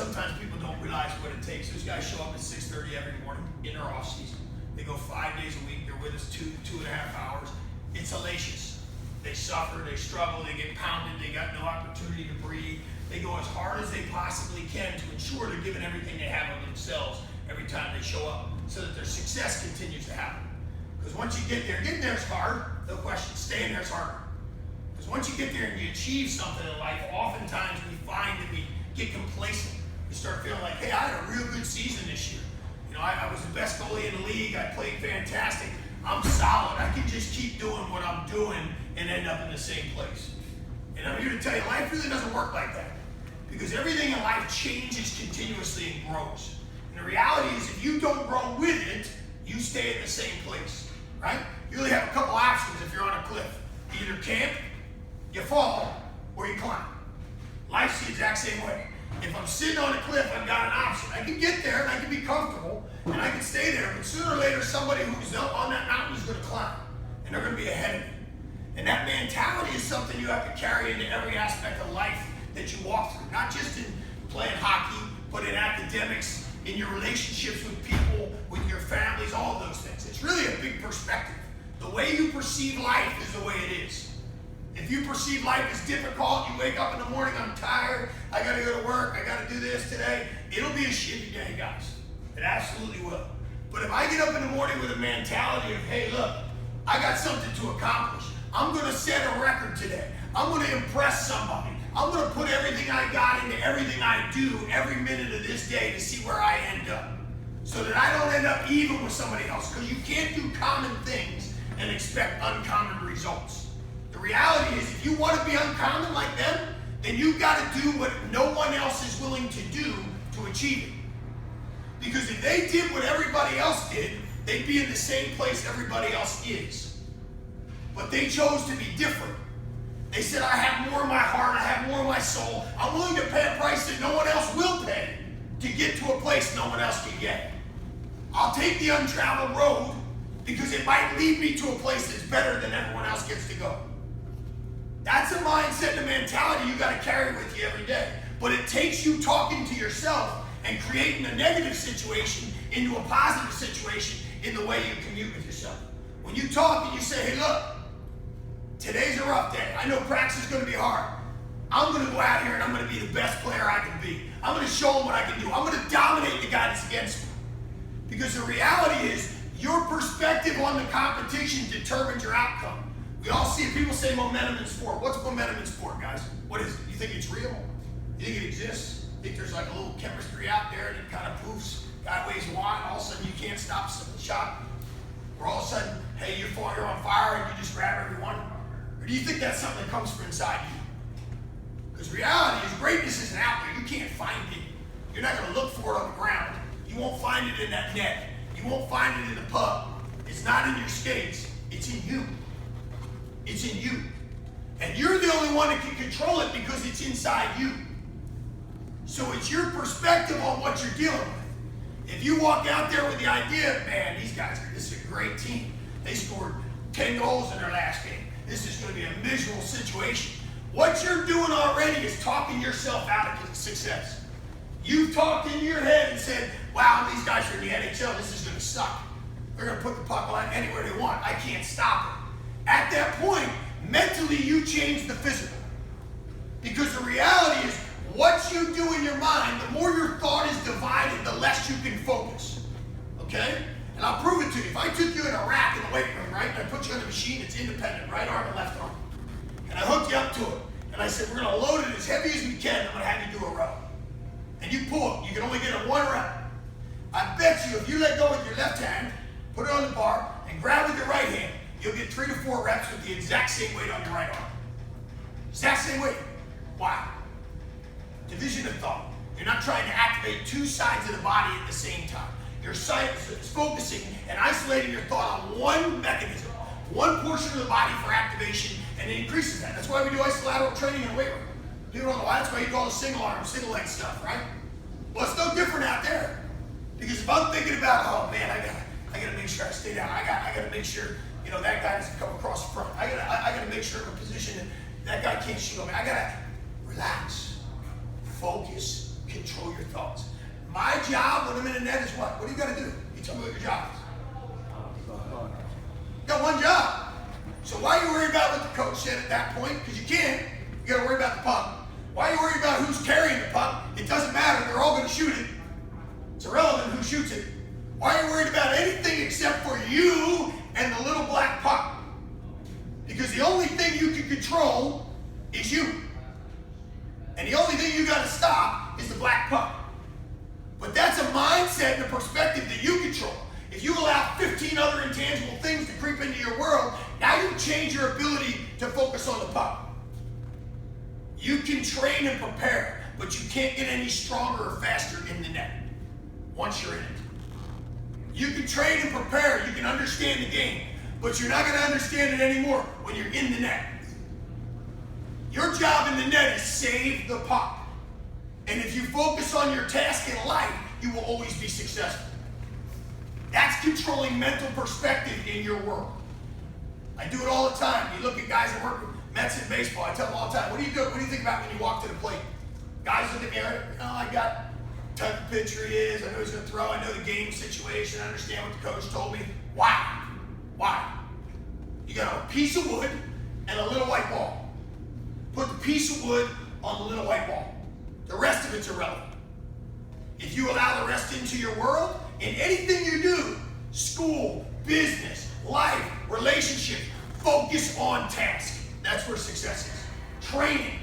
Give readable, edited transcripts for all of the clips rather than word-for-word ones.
sometimes people don't realize what it takes. Those guys show up at 6:30 every morning in their off season. They go 5 days a week. They're with us 2.5 hours. It's hellacious. They suffer, they struggle, they get pounded, they got no opportunity to breathe. They go as hard as they possibly can to ensure they're giving everything they have of themselves every time they show up so that their success continues to happen. Because once you get there, getting there is hard, no question. Staying there is harder. Because once you get there and you achieve something in life, oftentimes we find that we get complacent. We start feeling like, hey, I had a real good season this year. You know, I was the best goalie in the league. I played fantastic. I'm solid. I can just keep doing what I'm doing and end up in the same place. And I'm here to tell you, life really doesn't work like that. Because everything in life changes continuously and grows. And the reality is, if you don't grow with it, you stay in the same place, right? You really have a couple options if you're on a cliff. You either camp, you fall, or you climb. Life's the exact same way. If I'm sitting on a cliff, I've got an option. I can get there and I can be comfortable and I can stay there, but sooner or later somebody who's on that mountain is going to climb and they're going to be ahead of me. And that mentality is something you have to carry into every aspect of life that you walk through, not just in playing hockey, but in academics, in your relationships with people, with your families, all of those things. It's really a big perspective. The way you perceive life is the way it is. If you perceive life as difficult, you wake up in the morning, I'm tired, I gotta go to work, I gotta do this today, it'll be a shitty day, guys. It absolutely will. But if I get up in the morning with a mentality of, hey, look, I got something to accomplish. I'm gonna set a record today. I'm gonna impress somebody. I'm gonna put everything I got into everything I do every minute of this day to see where I end up. So that I don't end up even with somebody else. Because you can't do common things and expect uncommon results. The reality is, if you want to be uncommon like them, then you've got to do what no one else is willing to do to achieve it. Because if they did what everybody else did, they'd be in the same place everybody else is. But they chose to be different. They said, I have more in my heart, I have more in my soul. I'm willing to pay a price that no one else will pay to get to a place no one else can get. I'll take the untraveled road because it might lead me to a place that's better than everyone else gets to go. That's a mindset and a mentality you got to carry with you every day. But it takes you talking to yourself and creating a negative situation into a positive situation in the way you commute with yourself. When you talk and you say, hey, look, today's a rough day. I know practice is going to be hard. I'm going to go out here and I'm going to be the best player I can be. I'm going to show them what I can do. I'm going to dominate the guy that's against me. Because the reality is, your perspective on the competition determines your outcome. We all see it. People say momentum in sport. What's momentum in sport, guys? What is it? You think it's real? You think it exists? You think there's like a little chemistry out there and it kind of poofs? Guy weighs a watt, all of a sudden you can't stop the shot? Or all of a sudden, hey, you're on fire and you just grab everyone? Or do you think that's something that comes from inside you? Because reality is, greatness isn't out there. You can't find it. You're not going to look for it on the ground. You won't find it in that net. You won't find it in the pub. It's not in your skates. It's in you. It's in you. And you're the only one that can control it because it's inside you. So it's your perspective on what you're dealing with. If you walk out there with the idea, man, this is a great team. They scored 10 goals in their last game. This is going to be a miserable situation. What you're doing already is talking yourself out of success. You've talked in your head and said, wow, these guys are in the NHL, this is going to suck. They're going to put the puck on anywhere they want. I can't stop it. At that point, mentally you change the physical. Because the reality is, what you do in your mind, the more your thought is divided, the less you can focus. Okay? And I'll prove it to you. If I took you in a rack in the weight room, right, and I put you on a machine that's independent, right arm and left arm, and I hooked you up to it, and I said, we're going to load it as heavy as we can, I'm going to have you do a row. And you pull it. You can only get it one rep. I bet you if you let go with your left hand, put it on the bar, and grab with your right hand, you'll get 3 to 4 reps with the exact same weight on your right arm. Exact same weight. Why? Division of thought. You're not trying to activate 2 sides of the body at the same time. You're focusing and isolating your thought on one mechanism, one portion of the body for activation, and it increases that. That's why we do isolateral training in the weight room. People don't know why. That's why you do all the single arm, single leg stuff, right? Well, it's no different out there. Because if I'm thinking about, oh man, I gotta make sure I stay down. I gotta make sure, that guy doesn't come across the front. I gotta make sure I'm in a position that guy can't shoot on me. I gotta relax, focus, control your thoughts. My job when I'm in the net is what? What do you got to do? You tell me what your job is. You got one job. So why are you worried about what the coach said at that point? Because you can't. You got to worry about the puck. Why are you worried about who's carrying the puck? It doesn't matter. They're all going to shoot it. It's irrelevant who shoots it. Why are you worried about anything except for you and the little black puck? Because the only thing you can control is you. And the only thing you got to stop is the black puck. But that's a mindset and a perspective that you control. If you allow 15 other intangible things to creep into your world, now you change your ability to focus on the puck. You can train and prepare, but you can't get any stronger or faster in the net once you're in it. You can train and prepare, you can understand the game, but you're not going to understand it anymore when you're in the net. Your job in the net is save the puck. And if you focus on your task in life, you will always be successful. That's controlling mental perspective in your world. I do it all the time. You look at guys that work with Mets in baseball, I tell them all the time, what do you do? What do you think about when you walk to the plate? Guys look at me, I got type of pitcher he is, I know he's going to throw, I know the game situation, I understand what the coach told me. Why? Why? You got a piece of wood and a little white ball. Put the piece of wood on the little white ball. The rest of it's irrelevant. If you allow the rest into your world, in anything you do, school, business, life, relationship, focus on task. That's where success is. Training.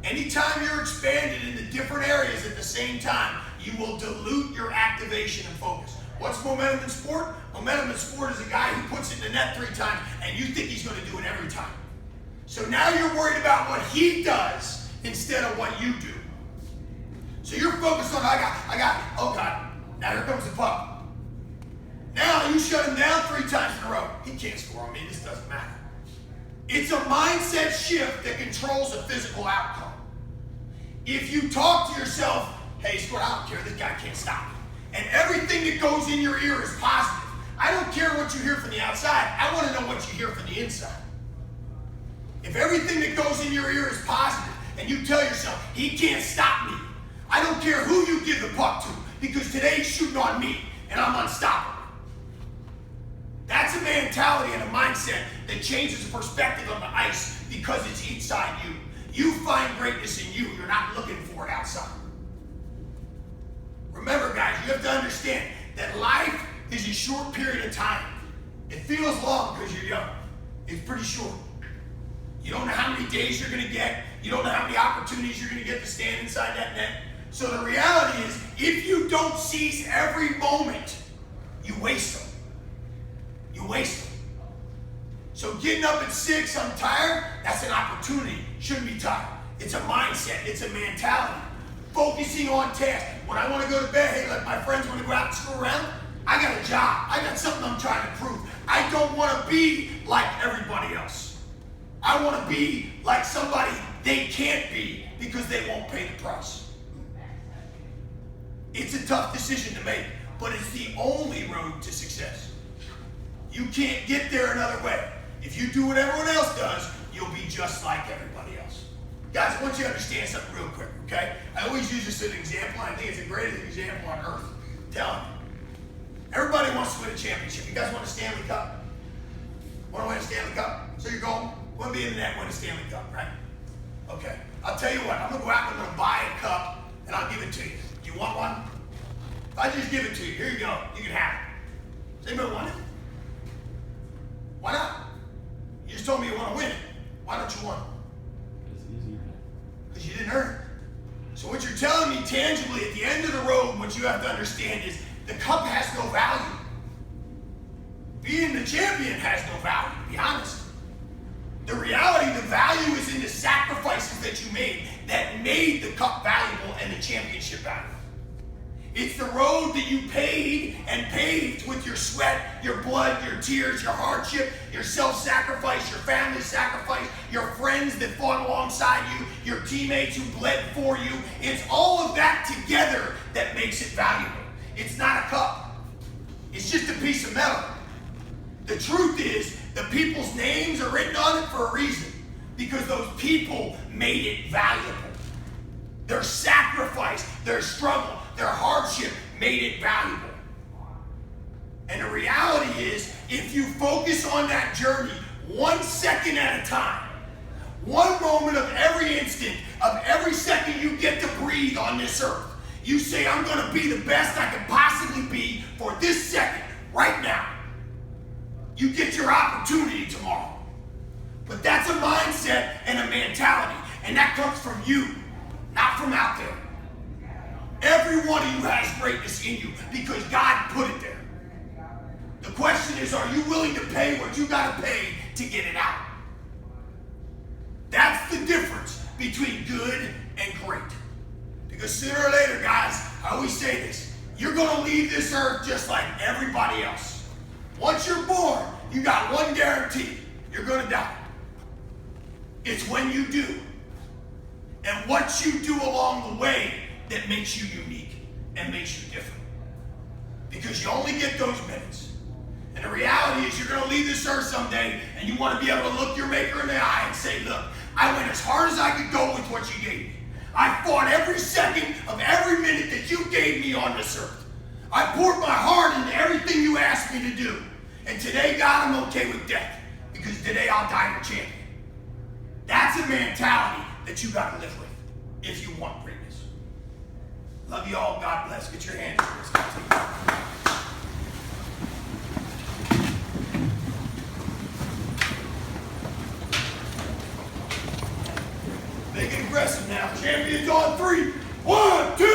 Anytime you're expanded into different areas at the same time, you will dilute your activation and focus. What's momentum in sport? Momentum in sport is a guy who puts it in the net 3 times and you think he's going to do it every time. So now you're worried about what he does instead of what you do. So you're focused on, oh God, now here comes the puck. Now you shut him down 3 times in a row. He can't score on me, this doesn't matter. It's a mindset shift that controls a physical outcome. If you talk to yourself, hey, score, I don't care, this guy can't stop me. And everything that goes in your ear is positive. I don't care what you hear from the outside, I want to know what you hear from the inside. If everything that goes in your ear is positive, and you tell yourself, he can't stop me, I don't care who you give the puck to, because today he's shooting on me, and I'm unstoppable. That's a mentality and a mindset that changes the perspective of the ice because it's inside you. You find greatness in you. You're not looking for it outside. Remember, guys, you have to understand that life is a short period of time. It feels long because you're young. It's pretty short. You don't know how many days you're going to get. You don't know how many opportunities you're going to get to stand inside that net. So the reality is, if you don't seize every moment, you waste them. You waste them. So getting up at 6, I'm tired, that's an opportunity. Shouldn't be tired. It's a mindset. It's a mentality. Focusing on task. When I want to go to bed, hey, like my friends want to go out and screw around, I got a job. I got something I'm trying to prove. I don't want to be like everybody else. I want to be like somebody they can't be because they won't pay the price. It's a tough decision to make, but it's the only road to success. You can't get there another way. If you do what everyone else does, you'll be just like everybody else. Guys, I want you to understand something real quick, okay? I always use this as an example. I think it's the greatest example on earth. I'm telling you. Everybody wants to win a championship. You guys want a Stanley Cup? Want to win a Stanley Cup? So you're going, want to be in the net, win a Stanley Cup, right? Okay. I'll tell you what. I'm going to go out and I'm going to buy a cup, and I'll give it to you. Do you want one? If I just give it to you, here you go. You can have it. Does anybody want it? Why not? You just told me you want to win it. Why don't you want it? It's easy. Because you didn't earn it. So what you're telling me tangibly at the end of the road, what you have to understand is the cup has no value. Being the champion has no value, to be honest. The reality, the value is in the sacrifices that you made that made the cup valuable and the championship valuable. It's the road that you paid and paved with your sweat, your blood, your tears, your hardship, your self-sacrifice, your family sacrifice, your friends that fought alongside you, your teammates who bled for you. It's all of that together that makes it valuable. It's not a cup. It's just a piece of metal. The truth is, the people's names are written on it for a reason, because those people made it valuable. Their sacrifice, their struggle, their hardship made it valuable. And the reality is, if you focus on that journey 1 second at a time, one moment of every instant, of every second you get to breathe on this earth, you say, I'm going to be the best I can possibly be for this second, right now. You get your opportunity tomorrow. But that's a mindset and a mentality, and that comes from you, not from out there. Every one of you has greatness in you because God put it there. The question is, are you willing to pay what you got to pay to get it out? That's the difference between good and great. Because sooner or later, guys, I always say this, you're going to leave this earth just like everybody else. Once you're born, you got one guarantee, you're going to die. It's when you do. And what you do along the way that makes you unique and makes you different. Because you only get those minutes. And the reality is you're going to leave this earth someday and you want to be able to look your maker in the eye and say, look, I went as hard as I could go with what you gave me. I fought every second of every minute that you gave me on this earth. I poured my heart into everything you asked me to do. And today, God, I'm okay with death because today I'll die a champion. That's a mentality that you got to live with if you want greatness. Love you all. God bless. Get your hands in this. Make it aggressive now. Champions on 3. 1, 2.